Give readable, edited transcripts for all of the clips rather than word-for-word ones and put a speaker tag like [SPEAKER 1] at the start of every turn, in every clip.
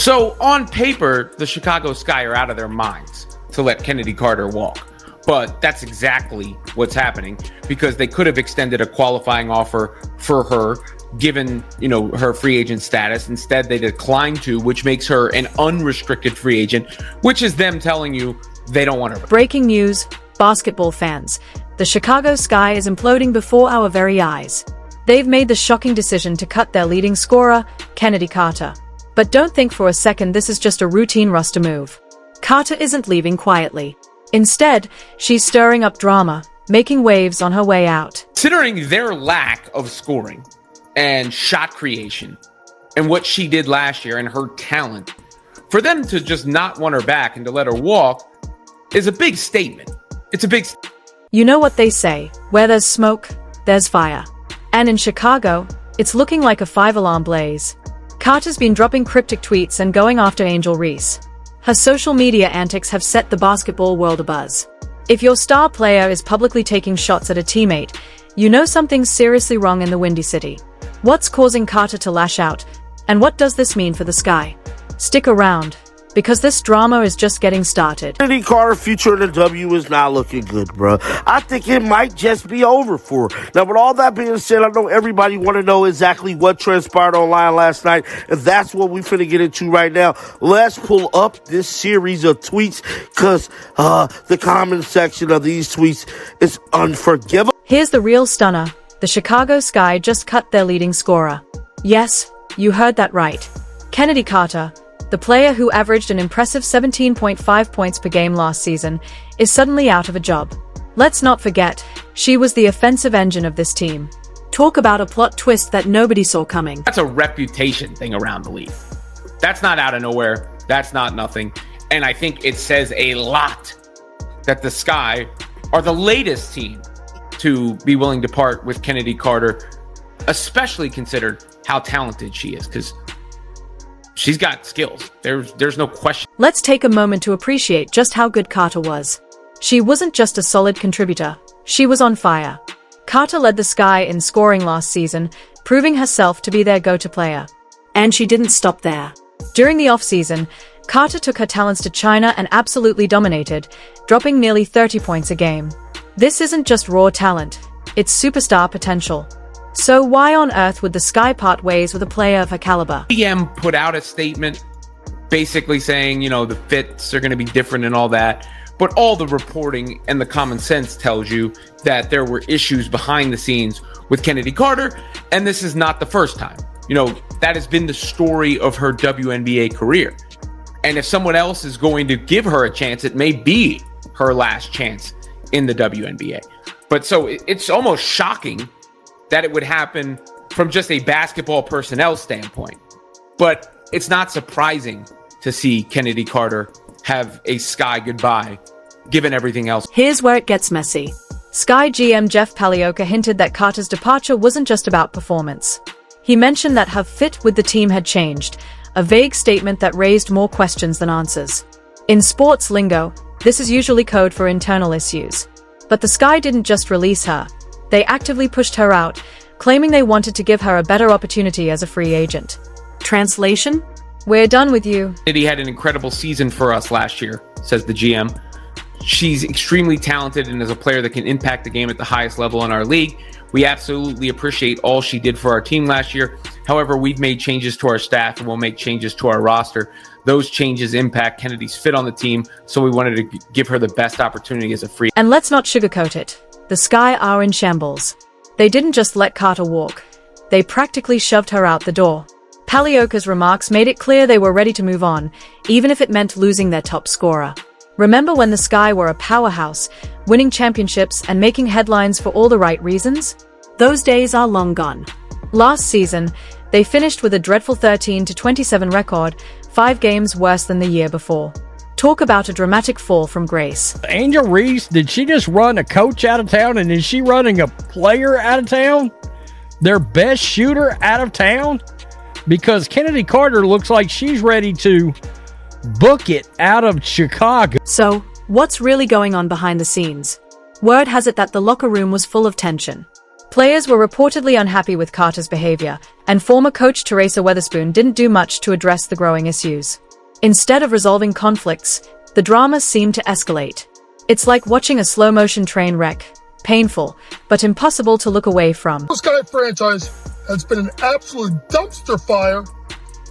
[SPEAKER 1] So on paper, the Chicago Sky are out of their minds to let Chennedy Carter walk. But that's exactly what's happening, because they could have extended a qualifying offer for her, given, her free agent status. Instead, they declined to, which makes her an unrestricted free agent, which is them telling you they don't want her.
[SPEAKER 2] Breaking news, basketball fans. The Chicago Sky is imploding before our very eyes. They've made the shocking decision to cut their leading scorer, Chennedy Carter. But don't think for a second this is just a routine roster move. Carter isn't leaving quietly. Instead, she's stirring up drama, making waves on her way out.
[SPEAKER 1] Considering their lack of scoring and shot creation and what she did last year and her talent, for them to just not want her back and to let her walk is a big statement. It's a big...
[SPEAKER 2] You know what they say, where there's smoke, there's fire. And in Chicago, it's looking like a 5-alarm blaze. Carter's been dropping cryptic tweets and going after Angel Reese. Her social media antics have set the basketball world abuzz. If your star player is publicly taking shots at a teammate, you know something's seriously wrong in the Windy City. What's causing Carter to lash out? And what does this mean for the Sky? Stick around, because this drama is just getting started.
[SPEAKER 3] Chennedy Carter future in the W is not looking good, bro. I think it might just be over for her. Now, with all that being said, I know everybody want to know exactly what transpired online last night, and that's what we finna get into right now. Let's pull up this series of tweets, because the comment section of these tweets is unforgivable.
[SPEAKER 2] Here's the real stunner. The Chicago Sky just cut their leading scorer. Yes, you heard that right. Chennedy Carter, the player who averaged an impressive 17.5 points per game last season, is suddenly out of a job. Let's not forget, she was the offensive engine of this team. Talk about a plot twist that nobody saw coming.
[SPEAKER 1] That's a reputation thing around the league. That's not out of nowhere. That's not nothing. And I think it says a lot that the Sky are the latest team to be willing to part with Chennedy Carter, especially considered how talented she is, because she's got skills. There's no question.
[SPEAKER 2] Let's take a moment to appreciate just how good Carter was. She wasn't just a solid contributor, she was on fire. Carter led the Sky in scoring last season, proving herself to be their go-to player. And she didn't stop there. During the offseason, Carter took her talents to China and absolutely dominated, dropping nearly 30 points a game. This isn't just raw talent, it's superstar potential. So why on earth would the Sky part ways with a player of her caliber?
[SPEAKER 1] GM put out a statement basically saying, the fits are going to be different and all that. But all the reporting and the common sense tells you that there were issues behind the scenes with Chennedy Carter. And this is not the first time. That has been the story of her WNBA career. And if someone else is going to give her a chance, it may be her last chance in the WNBA. But so it's almost shocking that it would happen from just a basketball personnel standpoint. But it's not surprising to see Chennedy Carter have a Sky goodbye, given everything else.
[SPEAKER 2] Here's where it gets messy. Sky GM Jeff Palioka hinted that Carter's departure wasn't just about performance. He mentioned that her fit with the team had changed, a vague statement that raised more questions than answers. In sports lingo, this is usually code for internal issues. But the Sky didn't just release her. They actively pushed her out, claiming they wanted to give her a better opportunity as a free agent. Translation? We're done with you.
[SPEAKER 1] He had an incredible season for us last year, says the GM. She's extremely talented and is a player that can impact the game at the highest level in our league. We absolutely appreciate all she did for our team last year. However, we've made changes to our staff and we'll make changes to our roster. Those changes impact Kennedy's fit on the team, so we wanted to give her the best opportunity as a free.
[SPEAKER 2] And let's not sugarcoat it. The Sky are in shambles. They didn't just let Carter walk. They practically shoved her out the door. Palioka's remarks made it clear they were ready to move on, even if it meant losing their top scorer. Remember when the Sky were a powerhouse, winning championships and making headlines for all the right reasons? Those days are long gone. Last season, they finished with a dreadful 13-27 record, 5 games worse than the year before. Talk about a dramatic fall from grace.
[SPEAKER 4] Angel Reese, did she just run a coach out of town, and is she running a player out of town? Their best shooter out of town? Because Chennedy Carter looks like she's ready to book it out of Chicago.
[SPEAKER 2] So, what's really going on behind the scenes? Word has it that the locker room was full of tension. Players were reportedly unhappy with Carter's behavior, and former coach Teresa Weatherspoon didn't do much to address the growing issues. Instead of resolving conflicts, the drama seemed to escalate. It's like watching a slow-motion train wreck. Painful, but impossible to look away from.
[SPEAKER 5] The Sky franchise has been an absolute dumpster fire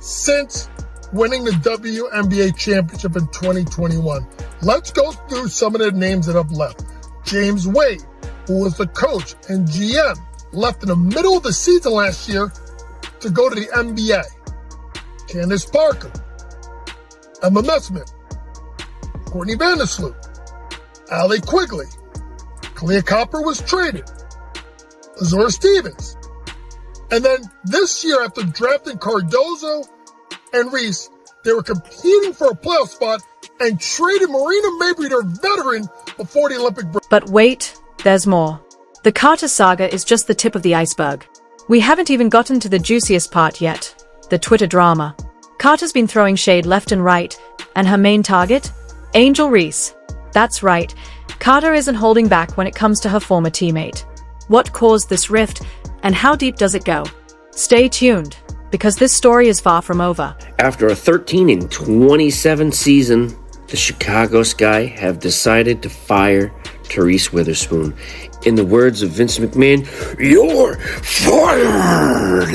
[SPEAKER 5] since winning the WNBA championship in 2021. Let's go through some of the names that have left. James Wade, who was the coach and GM, left in the middle of the season last year to go to the NBA. Candace Parker, Emma Messman, Courtney Vandersloot, Allie Quigley, Clea Copper was traded, Azura Stevens. And then this year, after drafting Cardozo and Reese, they were competing for a playoff spot and traded Marina Mabrey, their veteran, before the Olympic break.
[SPEAKER 2] But wait, there's more. The Carter saga is just the tip of the iceberg. We haven't even gotten to the juiciest part yet, the Twitter drama. Carter's been throwing shade left and right, and her main target? Angel Reese. That's right, Carter isn't holding back when it comes to her former teammate. What caused this rift, and how deep does it go? Stay tuned, because this story is far from over.
[SPEAKER 6] After a 13-27 season, the Chicago Sky have decided to fire Teresa Weatherspoon. In the words of Vince McMahon, "You're fired!"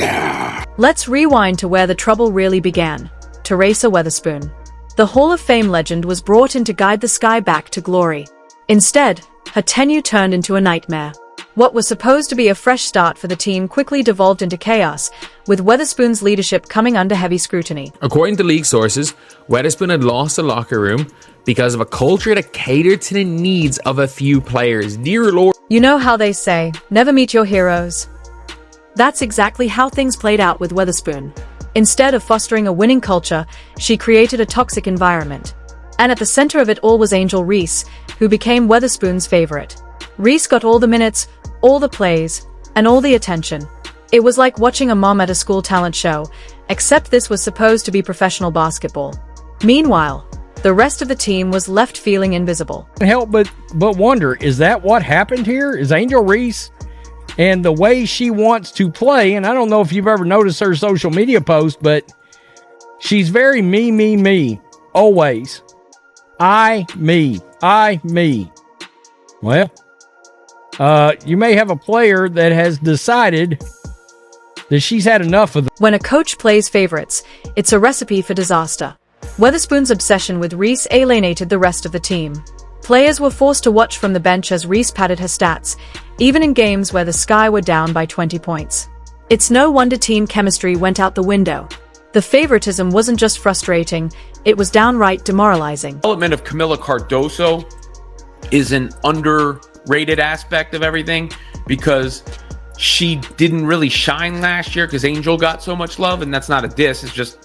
[SPEAKER 2] Let's rewind to where the trouble really began. Teresa Weatherspoon. The Hall of Fame legend was brought in to guide the Sky back to glory. Instead, her tenure turned into a nightmare. What was supposed to be a fresh start for the team quickly devolved into chaos, with Weatherspoon's leadership coming under heavy scrutiny.
[SPEAKER 7] According to league sources, Weatherspoon had lost the locker room because of a culture that catered to the needs of a few players. Dear Lord.
[SPEAKER 2] You know how they say, never meet your heroes? That's exactly how things played out with Weatherspoon. Instead of fostering a winning culture, she created a toxic environment. And at the center of it all was Angel Reese, who became Weatherspoon's favorite. Reese got all the minutes, all the plays, and all the attention. It was like watching a mom at a school talent show, except this was supposed to be professional basketball. Meanwhile, the rest of the team was left feeling invisible.
[SPEAKER 4] Can't help but wonder, is that what happened here? Is Angel Reese and the way she wants to play, and I don't know if you've ever noticed her social media post, but she's very me, always. Me. Well, you may have a player that has decided that she's had enough of them.
[SPEAKER 2] When a coach plays favorites, it's a recipe for disaster. Weatherspoon's obsession with Reese alienated the rest of the team. Players were forced to watch from the bench as Reese padded her stats, even in games where the Sky were down by 20 points. It's no wonder team chemistry went out the window. The favoritism wasn't just frustrating, it was downright demoralizing.
[SPEAKER 1] The development of Camila Cardoso is an underrated aspect of everything because she didn't really shine last year because Angel got so much love, and that's not a diss. It's just,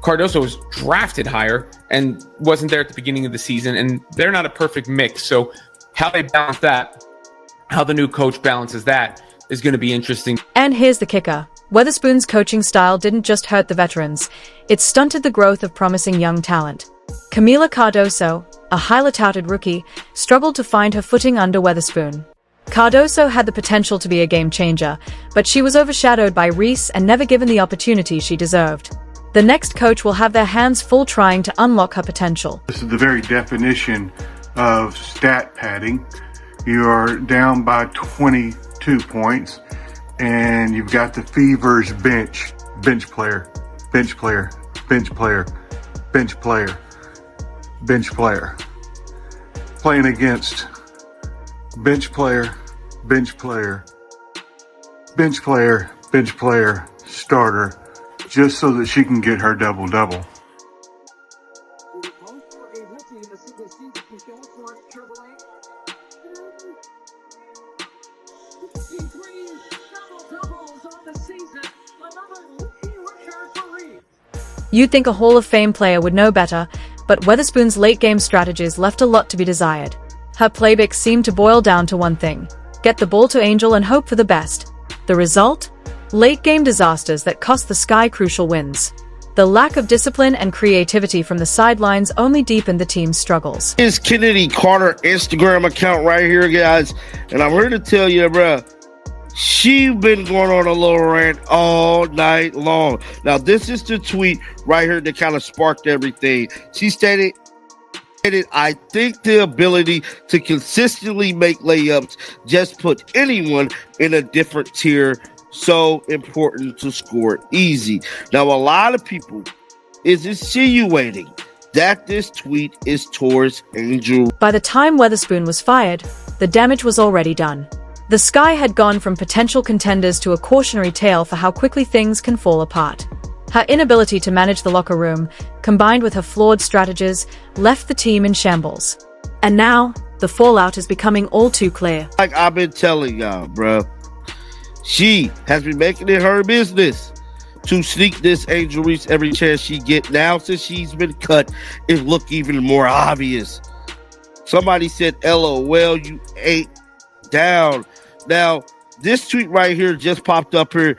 [SPEAKER 1] Cardoso was drafted higher and wasn't there at the beginning of the season, and they're not a perfect mix. So how they balance that, how the new coach balances that is going to be interesting.
[SPEAKER 2] And here's the kicker. Weatherspoon's coaching style didn't just hurt the veterans, it stunted the growth of promising young talent. Camila Cardoso, a highly touted rookie, struggled to find her footing under Weatherspoon. Cardoso had the potential to be a game changer, but she was overshadowed by Reese and never given the opportunity she deserved. The next coach will have their hands full trying to unlock her potential.
[SPEAKER 8] This is the very definition of stat padding. You are down by 22 points, and you've got the Fever's bench player, playing against bench player, starter, just so that she can get her double-double.
[SPEAKER 2] You'd think a Hall of Fame player would know better, but Weatherspoon's late-game strategies left a lot to be desired. Her playbook seemed to boil down to one thing: get the ball to Angel and hope for the best. The result? Late-game disasters that cost the Sky crucial wins. The lack of discipline and creativity from the sidelines only deepened the team's struggles.
[SPEAKER 3] This Chennedy Carter Instagram account right here, guys, and I'm here to tell you, bruh, She been going on a little rant all night long. Now, this is the tweet right here that kind of sparked everything. She stated, I think the ability to consistently make layups just put anyone in a different tier. So important to score easy. Now, a lot of people is insinuating that this tweet is towards Angel.
[SPEAKER 2] By the time Weatherspoon was fired, the damage was already done. The Sky had gone from potential contenders to a cautionary tale for how quickly things can fall apart. Her inability to manage the locker room, combined with her flawed strategies, left the team in shambles. And now, the fallout is becoming all too clear.
[SPEAKER 3] Like I've been telling y'all, bruh, she has been making it her business to sneak this Angel Reese every chance she get. Now, since she's been cut, it look even more obvious. Somebody said, LOL, you ate down. Now, this tweet right here just popped up here.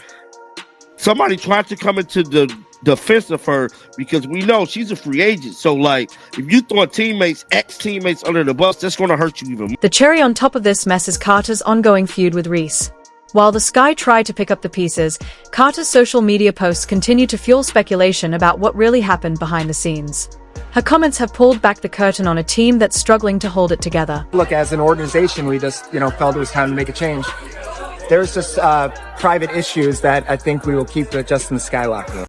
[SPEAKER 3] Somebody tried to come into the defense of her because we know she's a free agent. So, like, if you throw ex-teammates under the bus, that's going to hurt you even more.
[SPEAKER 2] The cherry on top of this mess is Carter's ongoing feud with Reese. While the Sky tried to pick up the pieces, Carter's social media posts continue to fuel speculation about what really happened behind the scenes. Her comments have pulled back the curtain on a team that's struggling to hold it together.
[SPEAKER 9] Look, as an organization, we just, felt it was time to make a change. There's just private issues that I think we will keep just in the Sky locker room.